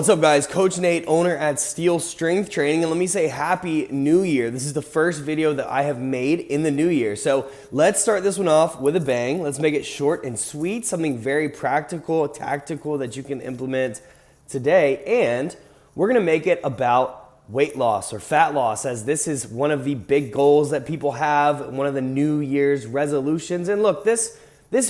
What's up, guys? Coach Nate, owner at Steel Strength Training, and let me say Happy New Year. This is the first video that I have made in the new year. So let's start this one off with a bang. Let's make it short and sweet, something very practical, tactical that you can implement today. And we're gonna make it about weight loss or fat loss, as this is one of the big goals that people have, one of the New Year's resolutions. And look, this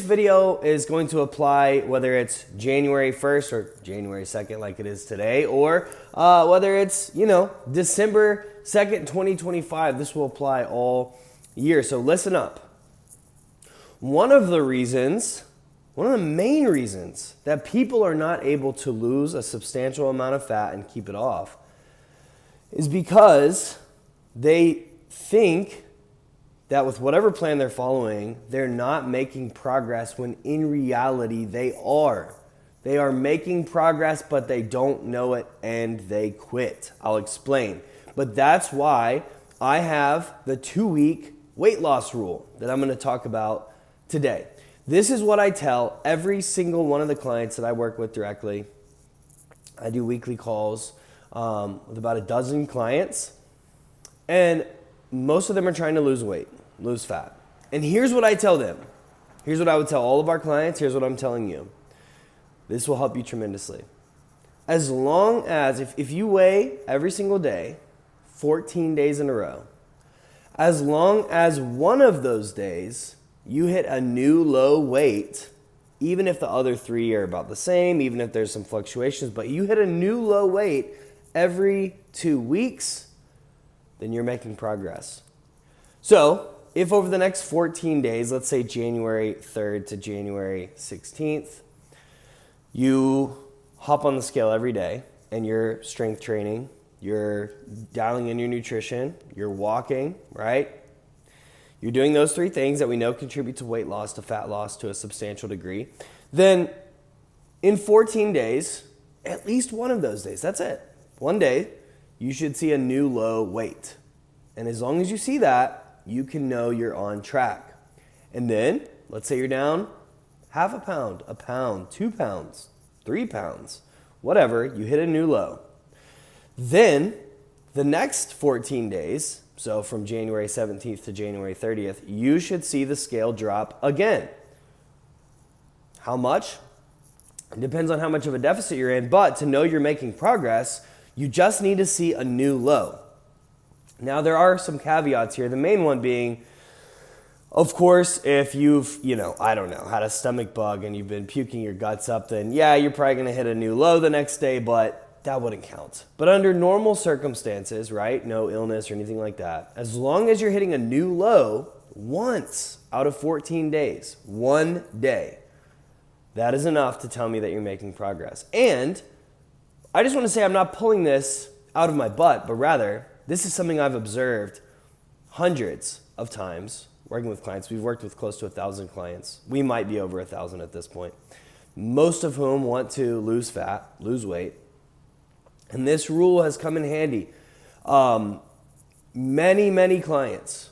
video is going to apply whether it's January 1st or January 2nd like it is today, or whether it's, December 2nd, 2025. This will apply all year. So listen up. One of the main reasons that people are not able to lose a substantial amount of fat and keep it off is because they think that with whatever plan they're following, they're not making progress, when in reality they are. They are making progress, but they don't know it and they quit. I'll explain. But that's why I have the 2-week weight loss rule that I'm gonna talk about today. This is what I tell every single one of the clients that I work with directly. I do weekly calls with about a dozen clients, and most of them are trying to lose weight, lose fat. And here's what I tell them. Here's what I would tell all of our clients. Here's what I'm telling you. This will help you tremendously. As long as, if you weigh every single day, 14 days in a row, as long as one of those days you hit a new low weight, even if the other 3 are about the same, even if there's some fluctuations, but you hit a new low weight every 2 weeks, then you're making progress. So if over the next 14 days, let's say January 3rd to January 16th, you hop on the scale every day and you're strength training, you're dialing in your nutrition, you're walking, right? You're doing those 3 things that we know contribute to weight loss, to fat loss to a substantial degree. Then in 14 days, at least one of those days, that's it. One day, you should see a new low weight. And as long as you see that, you can know you're on track. And then, let's say you're down half a pound, 2 pounds, 3 pounds, whatever, you hit a new low. Then, the next 14 days, so from January 17th to January 30th, you should see the scale drop again. How much? It depends on how much of a deficit you're in, but to know you're making progress, you just need to see a new low. Now, there are some caveats here. The main one being, of course, if you've, had a stomach bug and you've been puking your guts up, then yeah, you're probably going to hit a new low the next day, but that wouldn't count. But under normal circumstances, right, no illness or anything like that, as long as you're hitting a new low once out of 14 days, one day, that is enough to tell me that you're making progress. And I just want to say I'm not pulling this out of my butt, but rather this is something I've observed hundreds of times working with clients. We've worked with close to 1,000 clients. We might be over 1,000 at this point, most of whom want to lose fat, lose weight. And this rule has come in handy. Many clients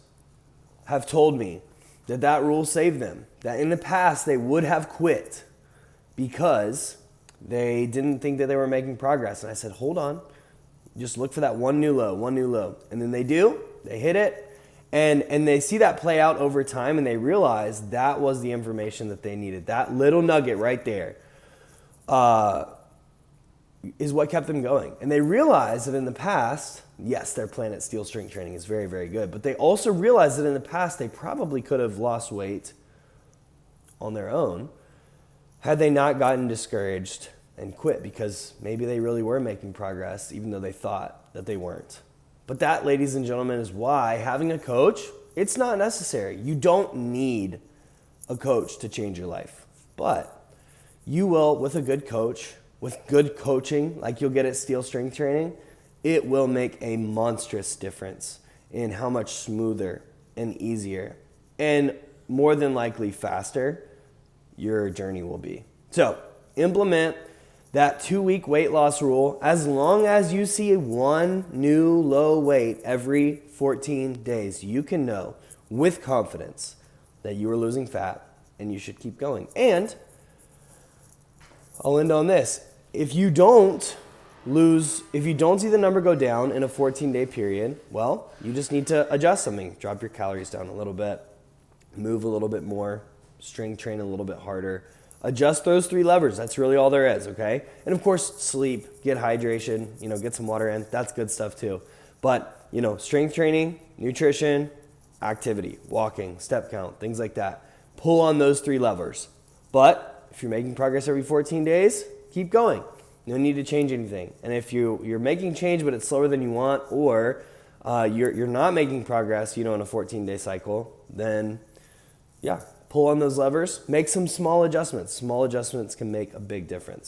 have told me that rule saved them, that in the past they would have quit because they didn't think that they were making progress. And I said, hold on, just look for that one new low. And then they do, they hit it, and they see that play out over time, and they realize that was the information that they needed. That little nugget right there is what kept them going. And they realize that in the past, yes, their plan at Steel Strength Training is very, very good, but they also realize that in the past they probably could have lost weight on their own had they not gotten discouraged and quit, because maybe they really were making progress even though they thought that they weren't. But that, ladies and gentlemen, is why having a coach, it's not necessary. You don't need a coach to change your life, but you will, with a good coach, with good coaching like you'll get at Steel Strength Training, it will make a monstrous difference in how much smoother and easier and more than likely faster your journey will be. So implement that 2-week weight loss rule as long as you see one new low weight every 14 days. You can know with confidence that you are losing fat and you should keep going. And I'll end on this. If you don't lose, if you don't see the number go down in a 14-day period, well, you just need to adjust something. Drop your calories down a little bit, move a little bit more, strength train a little bit harder. Adjust those 3 levers. That's really all there is, okay? And of course, sleep, get hydration, get some water in. That's good stuff too. But, strength training, nutrition, activity, walking, step count, things like that. Pull on those 3 levers. But if you're making progress every 14 days, keep going. No need to change anything. And if you're making change but it's slower than you want, or you're not making progress, in a 14-day cycle, then pull on those levers. Make some small adjustments. Small adjustments can make a big difference.